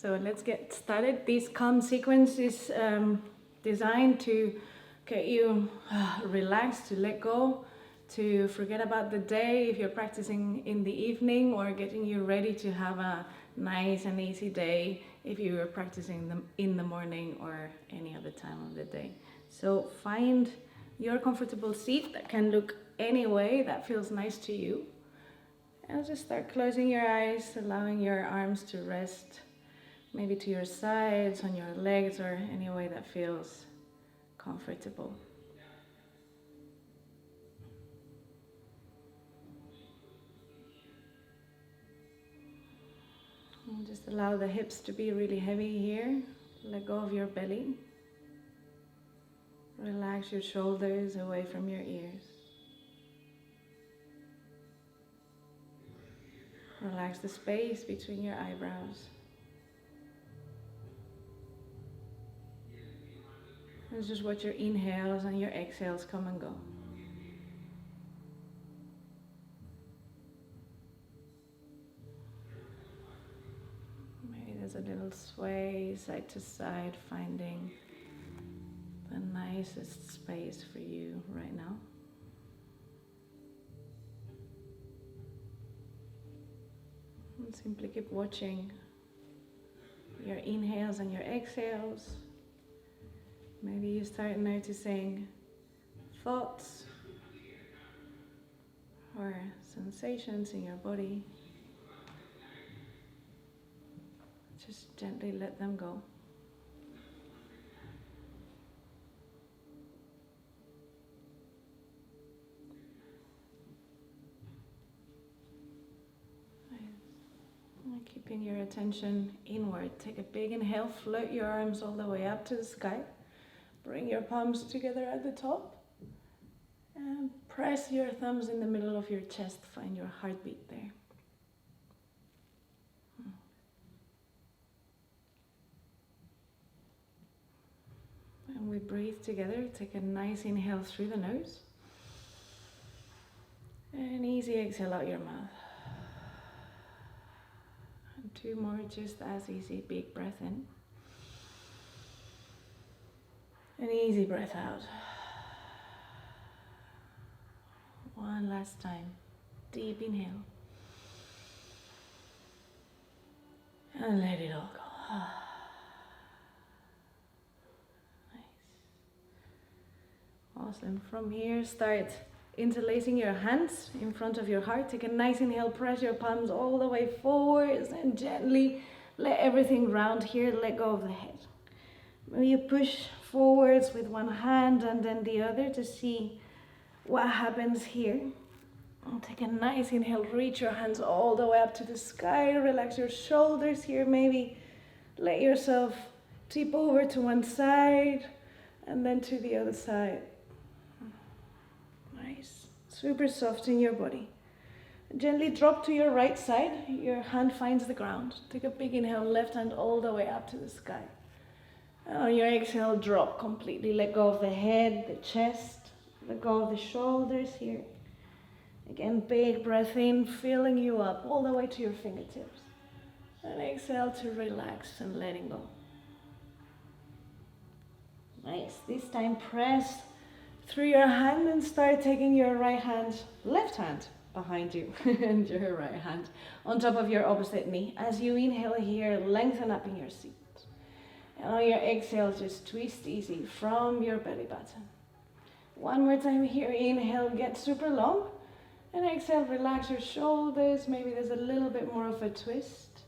So let's get started. This calm sequence is designed to get you relaxed, to let go, to forget about the day if you're practicing in the evening, or getting you ready to have a nice and easy day if you are practicing them in the morning or any other time of the day. So find your comfortable seat that can look any way that feels nice to you. And just start closing your eyes, allowing your arms to rest, maybe to your sides, on your legs, or any way that feels comfortable. And just allow the hips to be really heavy here. Let go of your belly. Relax your shoulders away from your ears. Relax the space between your eyebrows. And just watch your inhales and your exhales come and go. Maybe there's a little sway side to side, finding the nicest space for you right now. And simply keep watching your inhales and your exhales. Maybe you start noticing thoughts or sensations in your body. Just gently let them go. Keeping your attention inward. Take a big inhale, float your arms all the way up to the sky. Bring your palms together at the top. And press your thumbs in the middle of your chest. Find your heartbeat there. And we breathe together. Take a nice inhale through the nose. And easy exhale out your mouth. And two more just as easy. Big breath in. An easy breath out. One last time. Deep inhale. And let it all go. Nice. Awesome. From here, start interlacing your hands in front of your heart. Take a nice inhale. Press your palms all the way forwards and gently let everything round here. Let go of the head. Maybe you push forwards with one hand and then the other to see what happens here. And take a nice inhale, reach your hands all the way up to the sky, relax your shoulders here, maybe let yourself tip over to one side and then to the other side. Nice, super soft in your body. Gently drop to your right side, your hand finds the ground. Take a big inhale, left hand all the way up to the sky. And on your exhale, drop completely. Let go of the head, the chest. Let go of the shoulders here. Again, big breath in, filling you up all the way to your fingertips. And exhale to relax and letting go. Nice. This time, press through your hand and start taking your right hand, left hand behind you, and your right hand on top of your opposite knee. As you inhale here, lengthen up in your seat. And on your exhale, just twist easy from your belly button. One more time here, inhale, get super long. And exhale, relax your shoulders. Maybe there's a little bit more of a twist.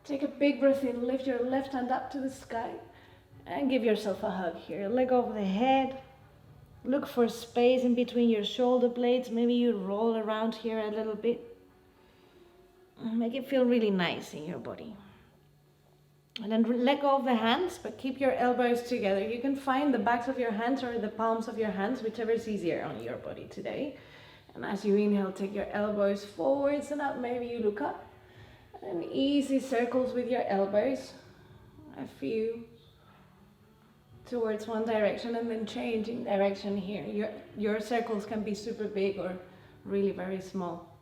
Take a big breath in, lift your left hand up to the sky. And give yourself a hug here. Let go of the head. Look for space in between your shoulder blades. Maybe you roll around here a little bit. Make it feel really nice in your body. And then let go of the hands, but keep your elbows together. You can find the backs of your hands or the palms of your hands, whichever is easier on your body today. And as you inhale, take your elbows forwards and up. Maybe you look up. And easy circles with your elbows. A few towards one direction and then changing direction here. Your circles can be super big or really very small.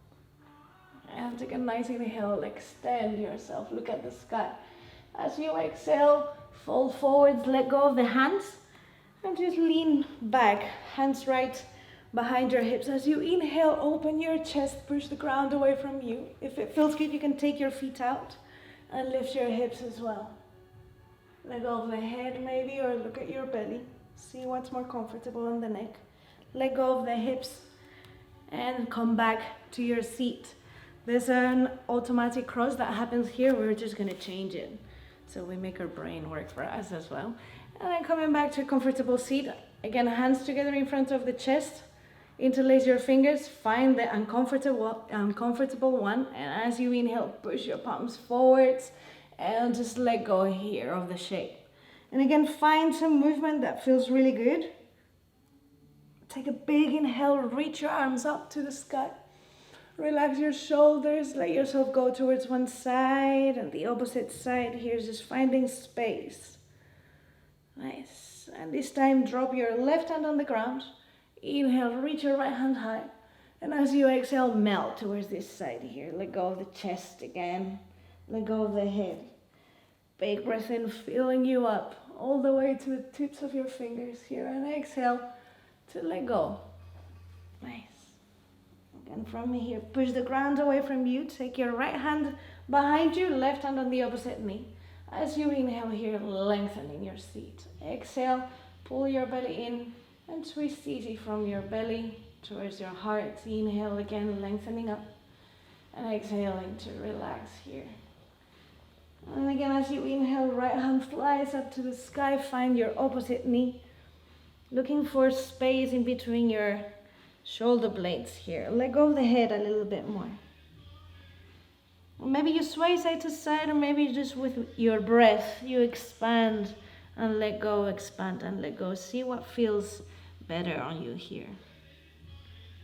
And take a nice inhale, extend yourself, look at the sky. As you exhale, fold forwards, let go of the hands, and just lean back, hands right behind your hips. As you inhale, open your chest, push the ground away from you. If it feels good, you can take your feet out and lift your hips as well. Let go of the head maybe, or look at your belly. See what's more comfortable on the neck. Let go of the hips and come back to your seat. There's an automatic cross that happens here. We're just going to change it, so we make our brain work for us as well. And then coming back to a comfortable seat. Again, hands together in front of the chest. Interlace your fingers. Find the uncomfortable one. And as you inhale, push your palms forwards and just let go here of the shape. And again, find some movement that feels really good. Take a big inhale. Reach your arms up to the sky. Relax your shoulders, let yourself go towards one side and the opposite side here, just finding space. Nice. And this time drop your left hand on the ground. Inhale, reach your right hand high. And as you exhale, melt towards this side here. Let go of the chest again. Let go of the head. Big breath in, filling you up all the way to the tips of your fingers here. And exhale to let go. Nice. And from here, push the ground away from you. Take your right hand behind you, left hand on the opposite knee. As you inhale here, lengthening your seat. Exhale, pull your belly in and twist easy from your belly towards your heart. Inhale again, lengthening up. And exhaling to relax here. And again, as you inhale, right hand flies up to the sky. Find your opposite knee. Looking for space in between your shoulder blades here. Let go of the head a little bit more. Maybe you sway side to side, or maybe just with your breath you expand and let go, expand and let go. See what feels better on you here.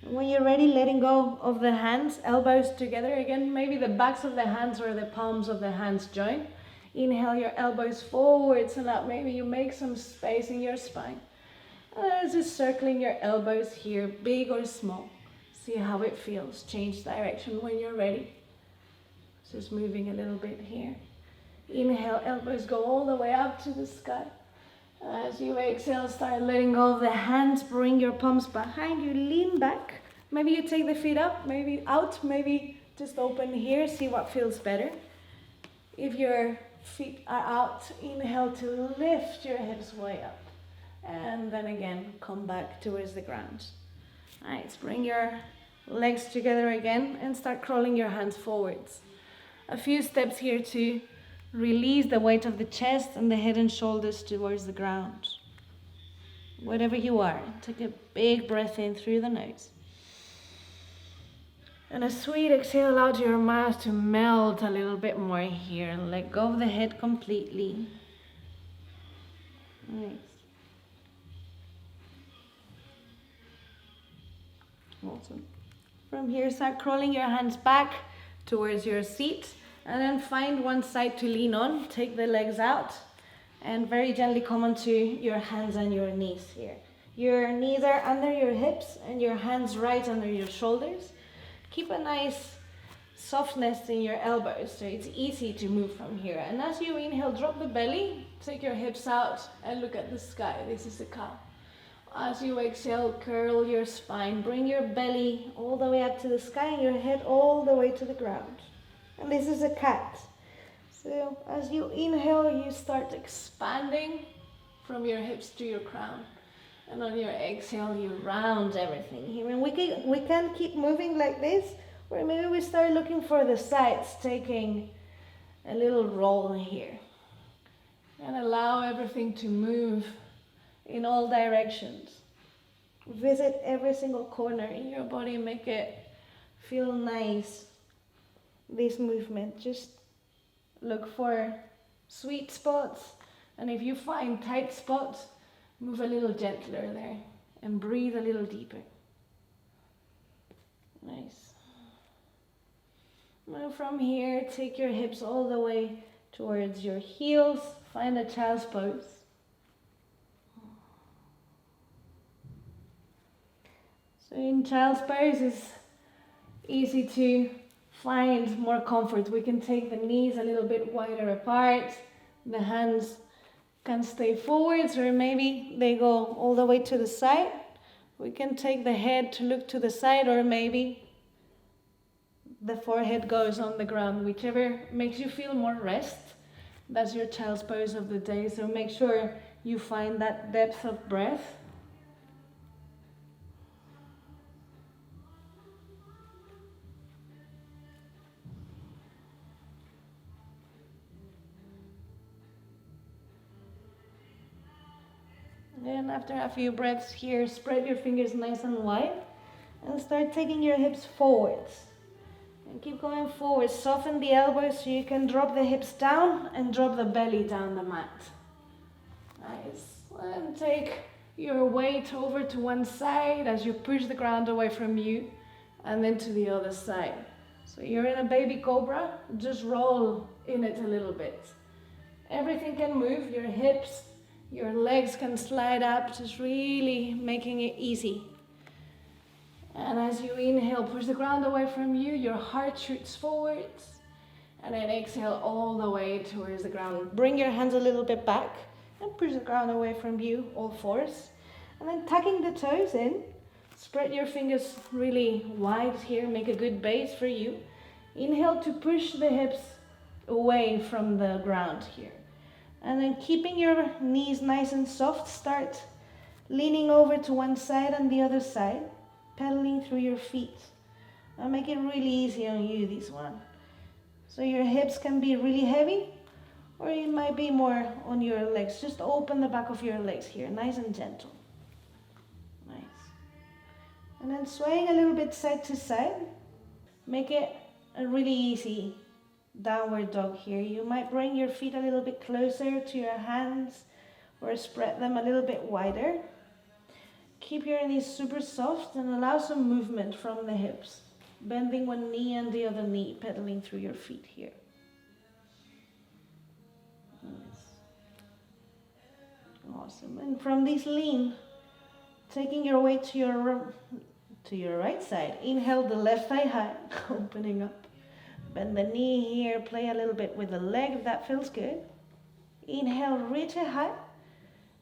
And when you're ready, letting go of the hands, elbows together again. Maybe the backs of the hands or the palms of the hands join. Inhale your elbows forwards and up. Maybe you make some space in your spine. Just circling your elbows here, big or small. See how it feels. Change direction when you're ready. Just moving a little bit here. Inhale, elbows go all the way up to the sky. As you exhale, start letting go of the hands. Bring your palms behind you, lean back. Maybe you take the feet up, maybe out, maybe just open here. See what feels better. If your feet are out, inhale to lift your hips way up. And then again, come back towards the ground. Nice, bring your legs together again and start crawling your hands forwards. A few steps here to release the weight of the chest and the head and shoulders towards the ground. Wherever you are, take a big breath in through the nose. And a sweet exhale, allow your mouth to melt a little bit more here. Let go of the head completely. Nice. Awesome. From here, start crawling your hands back towards your seat and then find one side to lean on. Take the legs out and very gently come onto your hands and your knees here. Your knees are under your hips and your hands right under your shoulders. Keep a nice softness in your elbows so it's easy to move from here. And as you inhale, drop the belly, take your hips out and look at the sky. This is a cow. As you exhale, curl your spine. Bring your belly all the way up to the sky and your head all the way to the ground. And this is a cat. So as you inhale, you start expanding from your hips to your crown. And on your exhale, you round everything here. And we can keep moving like this, or maybe we start looking for the sides, taking a little roll here. And allow everything to move in all directions. Visit every single corner in your body, make it feel nice. This movement, just look for sweet spots, and if you find tight spots, move a little gentler there and breathe a little deeper. Nice. Now from here, take your hips all the way towards your heels, find a child's pose. So in child's pose, it's easy to find more comfort. We can take the knees a little bit wider apart, The hands can stay forwards, or maybe they go all the way to the side. We can take the head to look to the side, or maybe the forehead goes on the ground, whichever makes you feel more rest. That's your child's pose of the day, so make sure you find that depth of breath. Then after a few breaths here, spread your fingers nice and wide and start taking your hips forwards. And keep going forward. Soften the elbows so you can drop the hips down and drop the belly down the mat. Nice. And take your weight over to one side as you push the ground away from you, and then to the other side. So you're in a baby cobra, just roll in it a little bit. Everything can move, your hips, your legs can slide up, just really making it easy. And as you inhale, push the ground away from you, your heart shoots forwards. And then exhale all the way towards the ground. Bring your hands a little bit back and push the ground away from you, all fours. And then tucking the toes in, spread your fingers really wide here, make a good base for you. Inhale to push the hips away from the ground here. And then keeping your knees nice and soft, start leaning over to one side and the other side, pedaling through your feet. I'll make it really easy on you, this one. So your hips can be really heavy, or it might be more on your legs. Just open the back of your legs here, nice and gentle. Nice. And then swaying a little bit side to side. Make it a really easy downward dog here. You might bring your feet a little bit closer to your hands, or spread them a little bit wider. Keep your knees super soft and allow some movement from the hips. Bending one knee and the other knee, pedaling through your feet here. Nice. Awesome. And from this lean, taking your weight to your right side. Inhale the left thigh high, opening up. Bend the knee here, play a little bit with the leg if that feels good. Inhale, reach it high.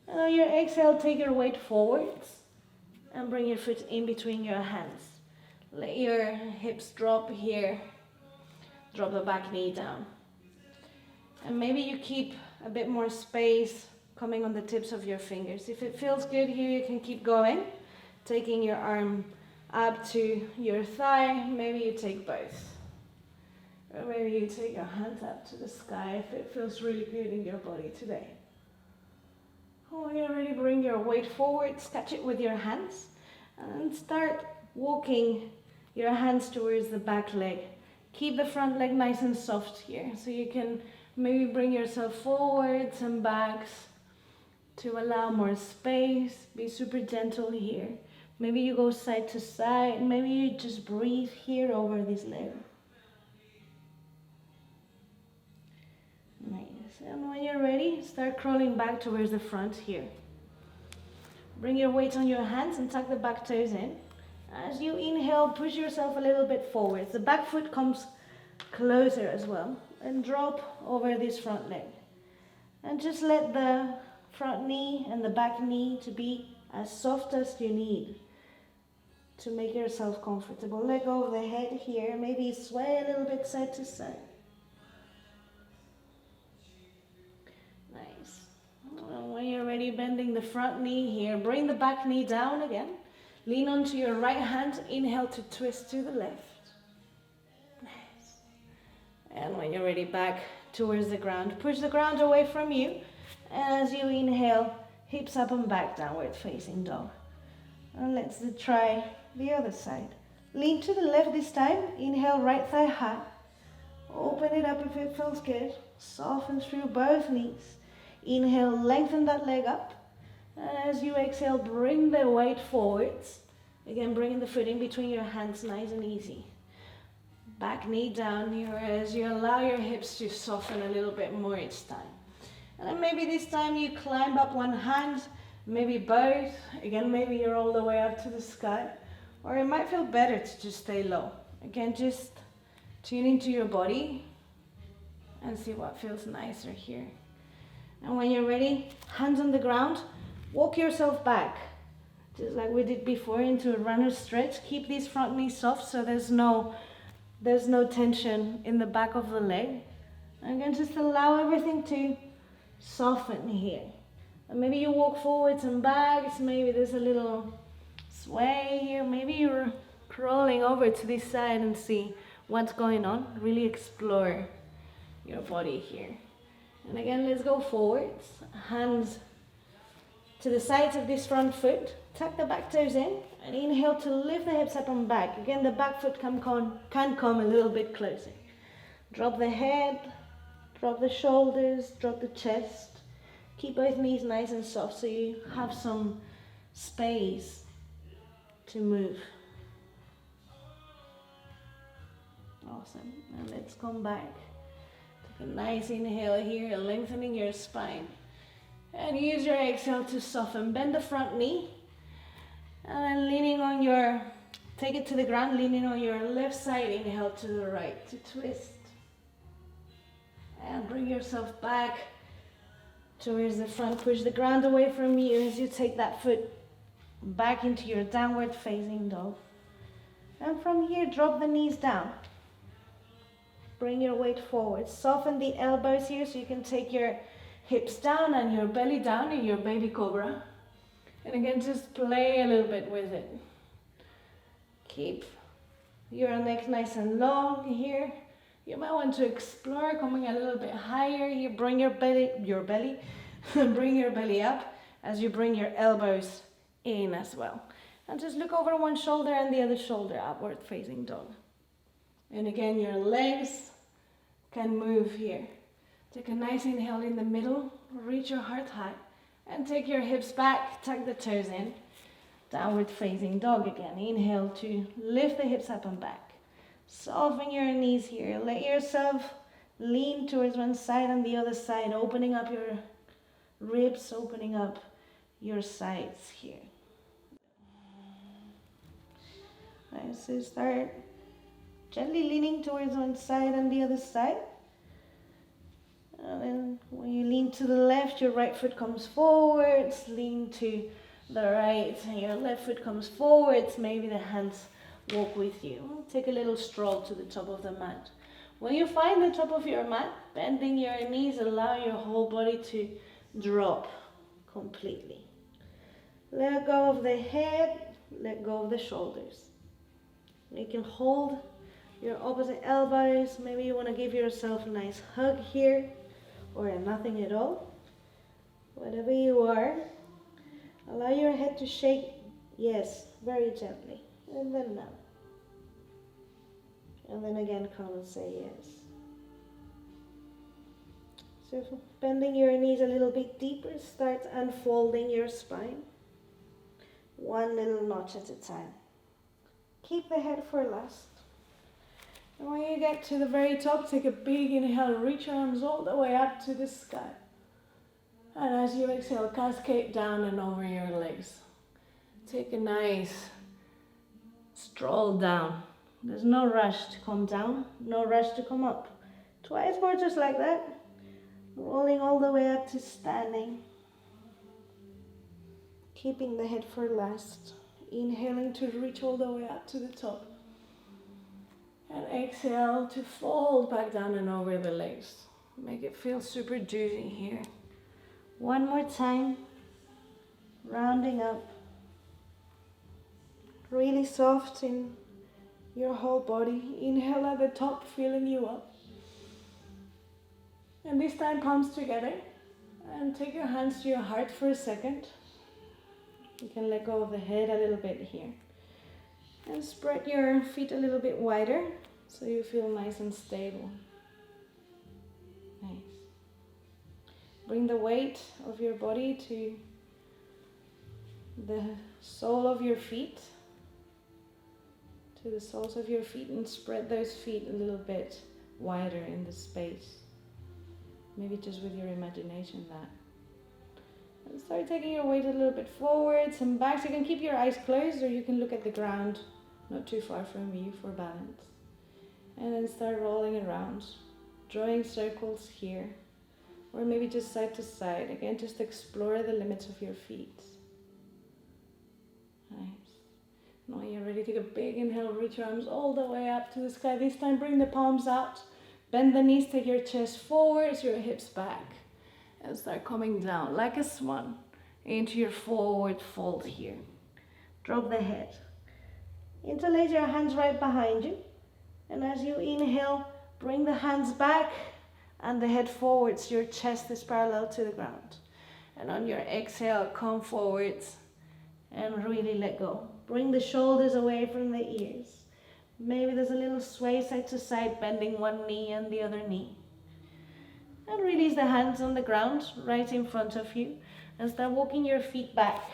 And on your exhale, take your weight forwards and bring your foot in between your hands. Let your hips drop here. Drop the back knee down. And maybe you keep a bit more space coming on the tips of your fingers. If it feels good here, you can keep going. Taking your arm up to your thigh. Maybe you take both. Or maybe you take your hands up to the sky if it feels really good in your body today. When you're ready, bring your weight forward, catch it with your hands, and start walking your hands towards the back leg. Keep the front leg nice and soft here, so you can maybe bring yourself forwards and backs to allow more space. Be super gentle here. Maybe you go side to side, maybe you just breathe here over this leg. Nice. And when you're ready, start crawling back towards the front here. Bring your weight on your hands and tuck the back toes in. As you inhale, push yourself a little bit forward. The back foot comes closer as well. And drop over this front leg. And just let the front knee and the back knee to be as soft as you need to make yourself comfortable. Let go of the head here. Maybe sway a little bit side to side. When you're ready, bending the front knee here, bring the back knee down again. Lean onto your right hand, inhale to twist to the left. Nice. And when you're ready, back towards the ground. Push the ground away from you. As you inhale, hips up and back, downward facing dog. And let's try the other side. Lean to the left this time. Inhale, right thigh high. Open it up if it feels good. Soften through both knees. Inhale, lengthen that leg up. And as you exhale, bring the weight forwards. Again, bringing the foot in between your hands, nice and easy. Back knee down here as you allow your hips to soften a little bit more each time. And then maybe this time you climb up one hand, maybe both. Again, maybe you're all the way up to the sky. Or it might feel better to just stay low. Again, just tune into your body and see what feels nicer here. And when you're ready, hands on the ground, walk yourself back, just like we did before, into a runner stretch. Keep these front knees soft so there's no tension in the back of the leg. And again, just allow everything to soften here. And maybe you walk forwards and backs, maybe there's a little sway here, maybe you're crawling over to this side and see what's going on. Really explore your body here. And again, let's go forwards, hands to the sides of this front foot, tuck the back toes in, and inhale to lift the hips up and back. Again, the back foot can come a little bit closer. Drop the head, drop the shoulders, drop the chest. Keep both knees nice and soft so you have some space to move. Awesome. And let's come back. Take a nice inhale here, lengthening your spine. And use your exhale to soften. Bend the front knee. And then leaning on your, take it to the ground, leaning on your left side. Inhale to the right to twist. And bring yourself back towards the front. Push the ground away from you as you take that foot back into your downward facing dog. And from here, drop the knees down. Bring your weight forward. Soften the elbows here so you can take your hips down and your belly down in your baby cobra. And again, just play a little bit with it. Keep your neck nice and long here. You might want to explore coming a little bit higher here. Bring your belly, bring your belly up as you bring your elbows in as well. And just look over one shoulder and the other shoulder, upward facing dog. And again, your legs can move here. Take a nice inhale in the middle, reach your heart high, and take your hips back, tuck the toes in. Downward facing dog again. Inhale to lift the hips up and back. Soften your knees here. Let yourself lean towards one side and the other side, opening up your ribs, opening up your sides here. Right, so start gently leaning towards one side and the other side. And then when you lean to the left, your right foot comes forwards. Lean to the right, and your left foot comes forwards. Maybe the hands walk with you. Take a little stroll to the top of the mat. When you find the top of your mat, bending your knees, allow your whole body to drop completely. Let go of the head, let go of the shoulders. You can hold your opposite elbows. Maybe you want to give yourself a nice hug here, or nothing at all. Whatever you are, allow your head to shake, yes, very gently. And then no. And then again, come and say yes. So bending your knees a little bit deeper, start unfolding your spine. One little notch at a time. Keep the head for last. And when you get to the very top, take a big inhale, reach your arms all the way up to the sky. And as you exhale, cascade down and over your legs. Take a nice stroll down. There's no rush to come down, no rush to come up. Twice more just like that. Rolling all the way up to standing. Keeping the head for last. Inhaling to reach all the way up to the top. And exhale to fold back down and over the legs. Make it feel super juicy here. One more time. Rounding up. Really soft in your whole body. Inhale at the top, filling you up. And this time, palms together. And take your hands to your heart for a second. You can let go of the head a little bit here. And spread your feet a little bit wider so you feel nice and stable. Nice. Bring the weight of your body to the sole of your feet, to the soles of your feet, and spread those feet a little bit wider in the space. Maybe just with your imagination that. And start taking your weight a little bit forwards and back. So you can keep your eyes closed or you can look at the ground not too far from you for balance. And then start rolling around, drawing circles here. or maybe just side to side. Again, just explore the limits of your feet. Nice. Now you're ready, take a big inhale, reach your arms all the way up to the sky. This time bring the palms out, bend the knees, take your chest forwards, your hips back, and start coming down like a swan into your forward fold here. Drop the head. Interlace your hands right behind you, and as you inhale, bring the hands back and the head forwards. Your chest is parallel to the ground. And on your exhale, come forwards and really let go. Bring the shoulders away from the ears. Maybe there's a little sway side to side, bending one knee and the other knee. And release the hands on the ground right in front of you and start walking your feet back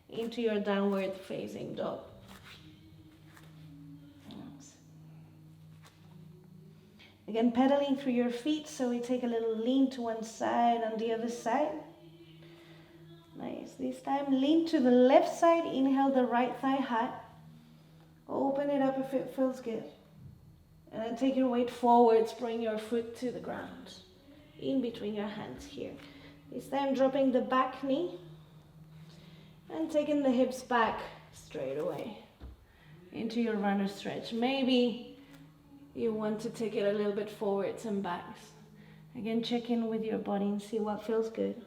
into your downward facing dog. Again, pedaling through your feet, so we take a little lean to one side and the other side. Nice. This time, lean to the left side, inhale the right thigh high. Open it up if it feels good. And then take your weight forwards, bring your foot to the ground, in between your hands here. This time, dropping the back knee and taking the hips back straight away into your runner stretch. Maybe you want to take it a little bit forwards and backs. Again, check in with your body and see what feels good.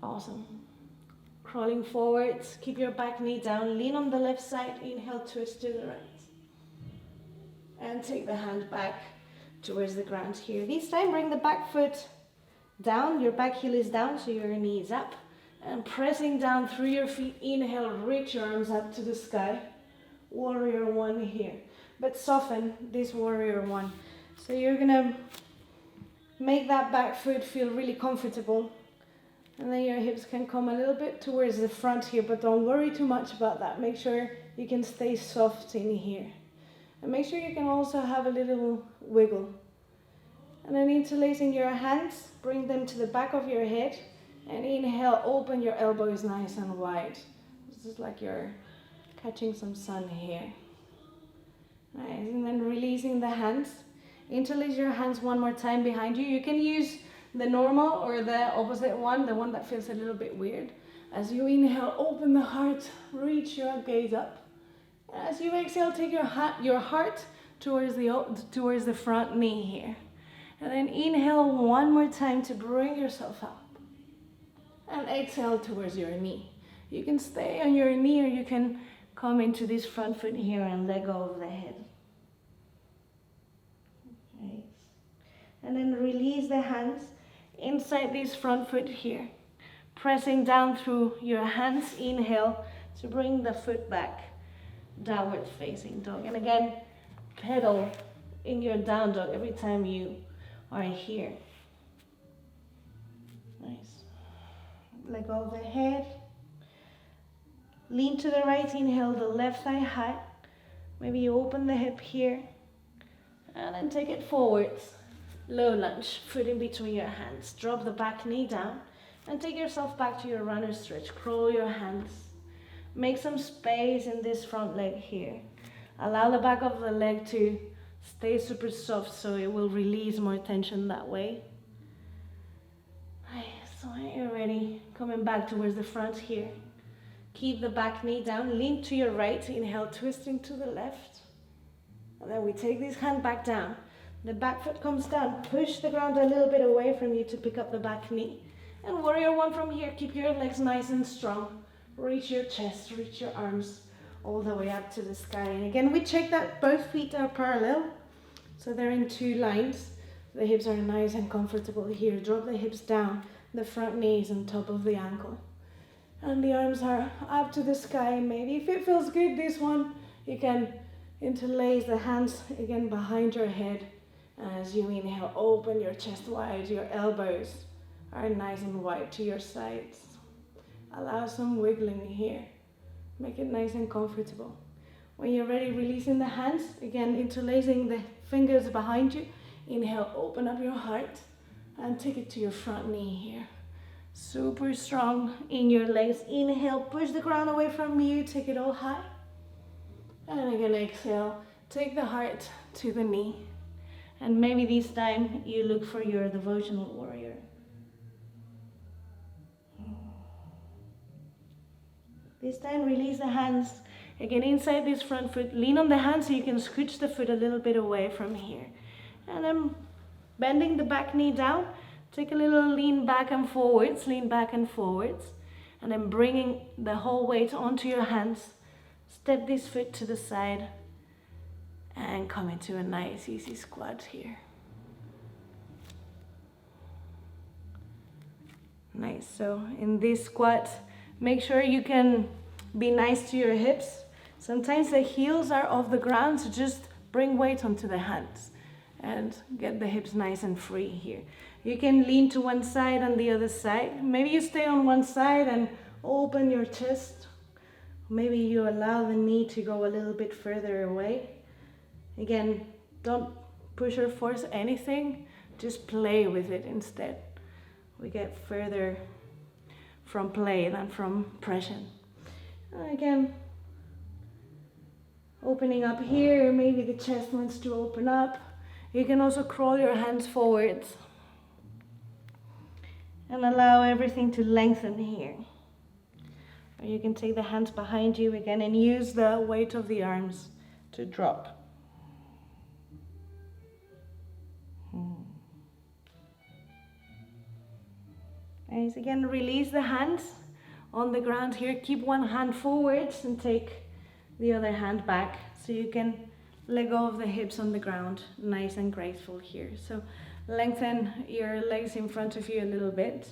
Awesome. Crawling forwards, keep your back knee down, lean on the left side, inhale, twist to the right. And take the hand back towards the ground here. This time, bring the back foot down, your back heel is down, so your knee is up. And pressing down through your feet, inhale, reach your arms up to the sky. Warrior one here, but soften this warrior one. So you're gonna make that back foot feel really comfortable, and then your hips can come a little bit towards the front here, but don't worry too much about that. Make sure you can stay soft in here, and make sure you can also have a little wiggle. And then interlacing your hands, bring them to the back of your head, and inhale, open your elbows nice and wide. This is like you're catching some sun here. Nice. And then releasing the hands. Interlace your hands one more time behind you. You can use the normal or the opposite one, the one that feels a little bit weird. As you inhale, open the heart, reach your gaze up. As you exhale, take your heart towards the front knee here. And then inhale one more time to bring yourself up. And exhale towards your knee. You can stay on your knee, or you can come into this front foot here and let go of the head. Nice. And then release the hands inside this front foot here. Pressing down through your hands, inhale to bring the foot back. Downward facing dog. And again, pedal in your down dog every time you are here. Nice. Let go of the head. Lean to the right, inhale the left thigh high. Maybe you open the hip here. And then take it forwards. Low lunge, foot in between your hands. Drop the back knee down and take yourself back to your runner stretch. Crawl your hands. Make some space in this front leg here. Allow the back of the leg to stay super soft so it will release more tension that way. So when you're ready, coming back towards the front here. Keep the back knee down, lean to your right, inhale, twisting to the left. And then we take this hand back down. The back foot comes down, push the ground a little bit away from you to pick up the back knee. And warrior one from here, keep your legs nice and strong. Reach your chest, reach your arms all the way up to the sky. And again, we check that both feet are parallel. So they're in two lines. The hips are nice and comfortable here. Drop the hips down, the front knee is on top of the ankle. And the arms are up to the sky. Maybe if it feels good, this one, you can interlace the hands again behind your head. As you inhale, open your chest wide. Your elbows are nice and wide to your sides. Allow some wiggling here. Make it nice and comfortable. When you're ready, releasing the hands. Again, interlacing the fingers behind you. Inhale, open up your heart and take it to your front knee here. Super strong in your legs. Inhale, push the ground away from you, take it all high. And again, exhale, take the heart to the knee. And maybe this time you look for your devotional warrior. This time release the hands. Again, inside this front foot, lean on the hands so you can scooch the foot a little bit away from here. And then bending the back knee down, take a little lean back and forwards, lean back and forwards. And then bringing the whole weight onto your hands. Step this foot to the side and come into a nice easy squat here. Nice, so in this squat, make sure you can be nice to your hips. Sometimes the heels are off the ground, so just bring weight onto the hands and get the hips nice and free here. You can lean to one side and the other side. Maybe you stay on one side and open your chest. Maybe you allow the knee to go a little bit further away. Again, don't push or force anything, just play with it instead. We get further from play than from pressure. Again, opening up here, maybe the chest wants to open up. You can also crawl your hands forwards and allow everything to lengthen here. Or you can take the hands behind you again and use the weight of the arms to drop. Nice. Again, release the hands on the ground here. Keep one hand forwards and take the other hand back so you can let go of the hips on the ground. Nice and graceful here. So lengthen your legs in front of you a little bit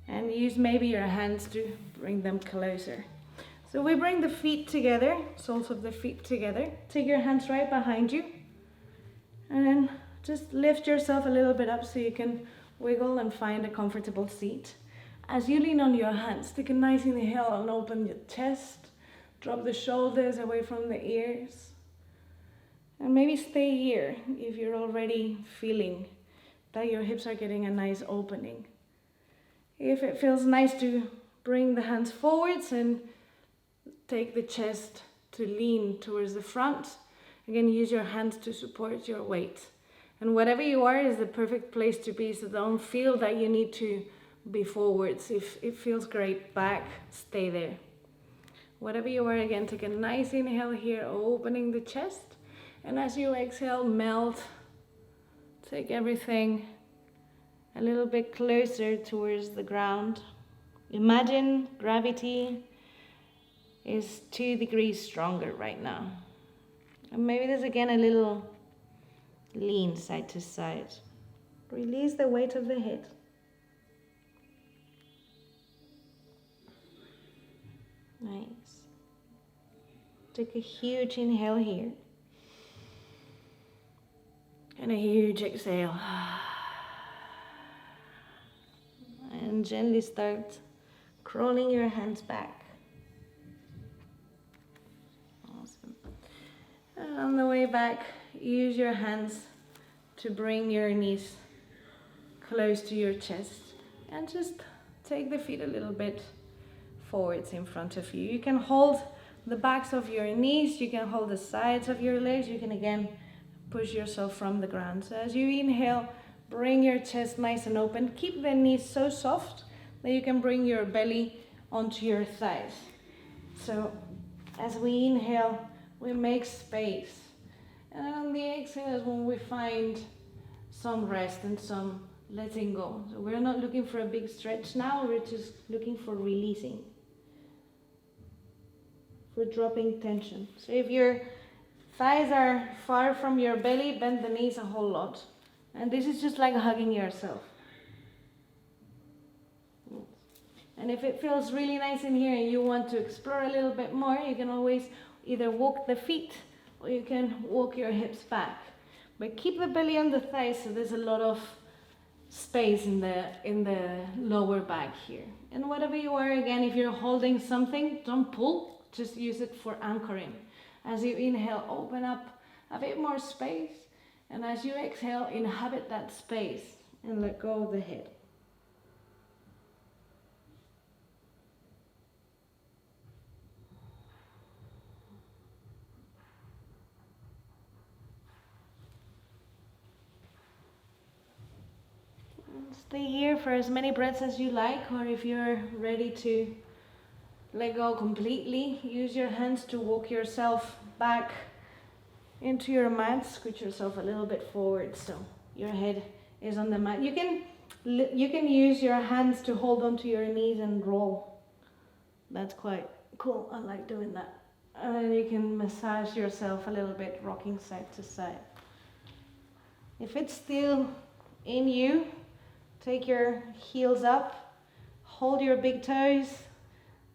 and use maybe your hands to bring them closer. So we bring the feet together, soles of the feet together. Take your hands right behind you and then just lift yourself a little bit up so you can wiggle and find a comfortable seat. As you lean on your hands, take a nice inhale and open your chest. Drop the shoulders away from the ears. And maybe stay here if you're already feeling that your hips are getting a nice opening. If it feels nice to bring the hands forwards and take the chest to lean towards the front. Again, use your hands to support your weight. And whatever you are is the perfect place to be, so don't feel that you need to be forwards. If it feels great back, stay there. Whatever you are, again, take a nice inhale here, opening the chest. And as you exhale, melt. Take everything a little bit closer towards the ground. Imagine gravity is 2 degrees stronger right now. And maybe there's again a little lean side to side. Release the weight of the head. Nice. Take a huge inhale here. And a huge exhale. And gently start crawling your hands back. Awesome. And on the way back, use your hands to bring your knees close to your chest and just take the feet a little bit forwards in front of you. You can hold the backs of your knees, you can hold the sides of your legs, you can again push yourself from the ground. So as you inhale, bring your chest nice and open. Keep the knees so soft that you can bring your belly onto your thighs. So as we inhale, we make space. And on the exhale is when we find some rest and some letting go. So we're not looking for a big stretch now, we're just looking for releasing, for dropping tension. So if your thighs are far from your belly, bend the knees a whole lot. And this is just like hugging yourself. And if it feels really nice in here and you want to explore a little bit more, you can always either walk the feet or you can walk your hips back. But keep the belly on the thighs so there's a lot of space in the lower back here. And whatever you are, again, if you're holding something, don't pull, just use it for anchoring. As you inhale, open up a bit more space. And as you exhale, inhabit that space and let go of the head. Stay here for as many breaths as you like, or if you're ready to let go completely, use your hands to walk yourself back into your mat. Scoot yourself a little bit forward so your head is on the mat. You can use your hands to hold onto your knees and roll. That's quite cool. I like doing that. And then you can massage yourself a little bit, rocking side to side. If it's still in you, take your heels up, hold your big toes,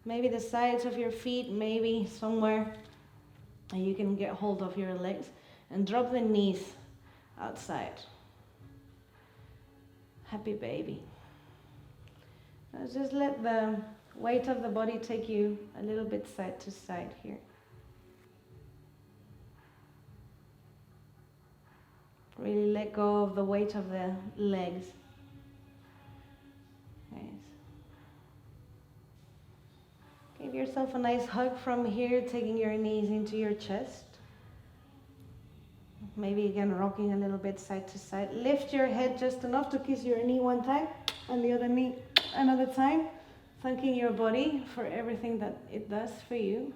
maybe the sides of your feet, maybe somewhere and you can get hold of your legs, and drop the knees outside. Happy baby. Now just let the weight of the body take you a little bit side to side here. Really let go of the weight of the legs. Nice. Give yourself a nice hug from here, taking your knees into your chest. Maybe again rocking a little bit side to side. Lift your head just enough to kiss your knee one time and the other knee another time. Thanking your body for everything that it does for you.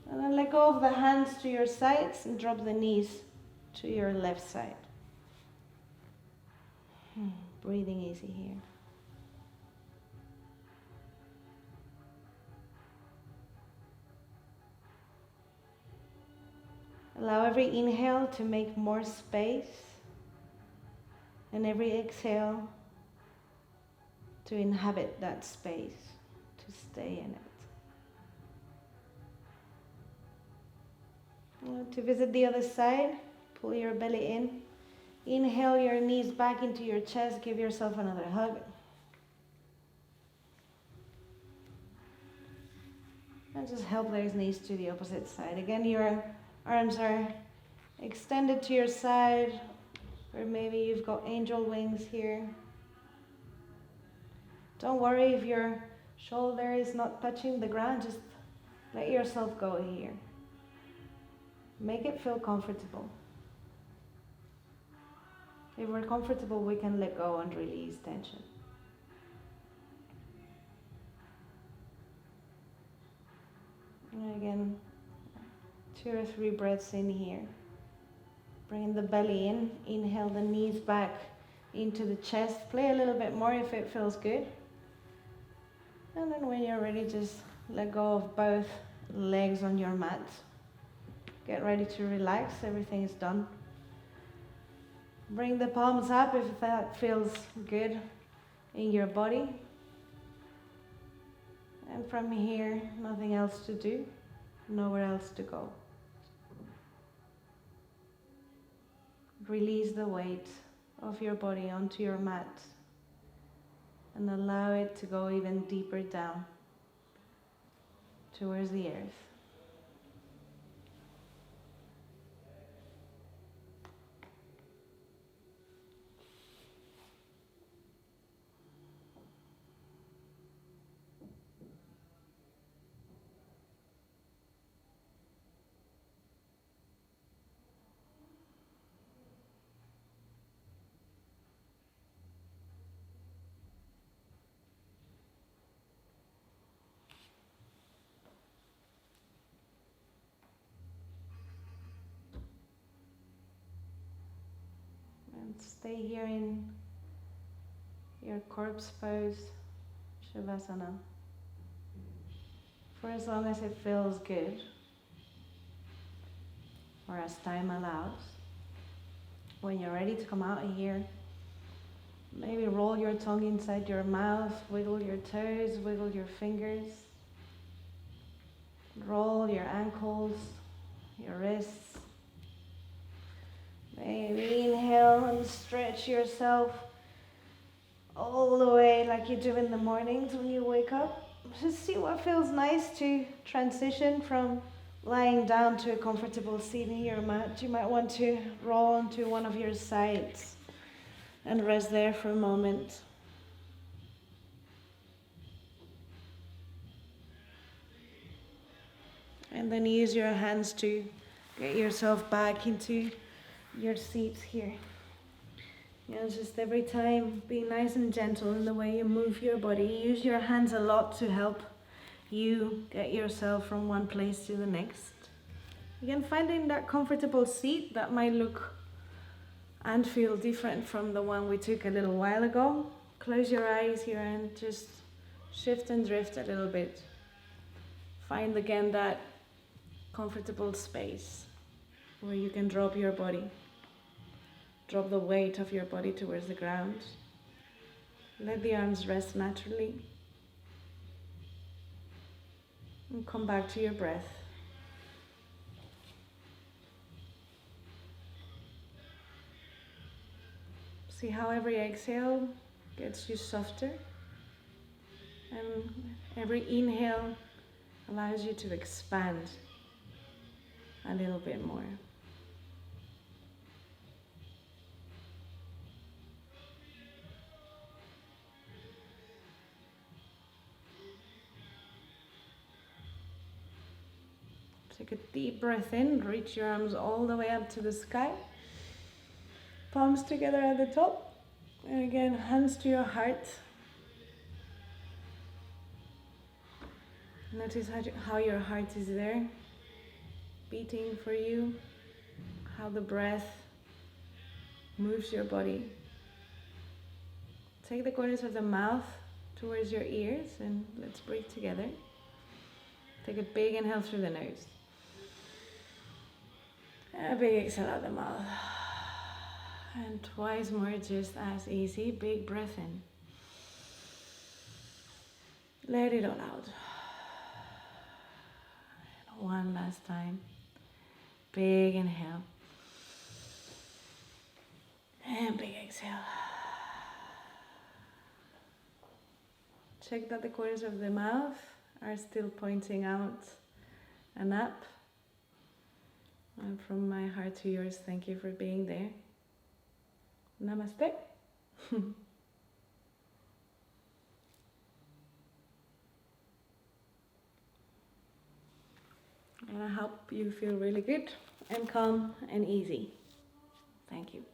And then let go of the hands to your sides and drop the knees to your left side. Breathing easy here. Allow every inhale to make more space and every exhale to inhabit that space, to stay in it. To visit the other side, pull your belly in. Inhale your knees back into your chest, give yourself another hug. And just help those knees to the opposite side. Again, your arms are extended to your side, or maybe you've got angel wings here. Don't worry if your shoulder is not touching the ground, just let yourself go here. Make it feel comfortable. If we're comfortable, we can let go and release tension. And again, 2 or 3 breaths in here. Bring the belly in. Inhale the knees back into the chest. Play a little bit more if it feels good. And then when you're ready, just let go of both legs on your mat. Get ready to relax. Everything is done. Bring the palms up if that feels good in your body. And from here, nothing else to do, nowhere else to go. Release the weight of your body onto your mat and allow it to go even deeper down towards the earth. Stay here in your corpse pose, Shavasana, for as long as it feels good, or as time allows. When you're ready to come out of here, maybe roll your tongue inside your mouth, wiggle your toes, wiggle your fingers, roll your ankles, your wrists. Maybe inhale and stretch yourself all the way like you do in the mornings when you wake up. Just see what feels nice to transition from lying down to a comfortable seat in your mat. You might want to roll onto one of your sides and rest there for a moment. And then use your hands to get yourself back into your seats here. Just every time be nice and gentle in the way you move your body. Use your hands a lot to help you get yourself from one place to the next. Again, finding that comfortable seat that might look and feel different from the one we took a little while ago. Close your eyes here and just shift and drift a little bit. Find again that comfortable space where you can drop your body. Drop the weight of your body towards the ground. Let the arms rest naturally. And come back to your breath. See how every exhale gets you softer. And every inhale allows you to expand a little bit more. Take a deep breath in, reach your arms all the way up to the sky. Palms together at the top. And again, hands to your heart. Notice how your heart is there, beating for you, how the breath moves your body. Take the corners of the mouth towards your ears and let's breathe together. Take a big inhale through the nose. And a big exhale out the mouth. And twice more, just as easy. Big breath in. Let it all out. And one last time. Big inhale. And big exhale. Check that the corners of the mouth are still pointing out and up. And from my heart to yours, thank you for being there. Namaste. And I hope you feel really good and calm and easy. Thank you.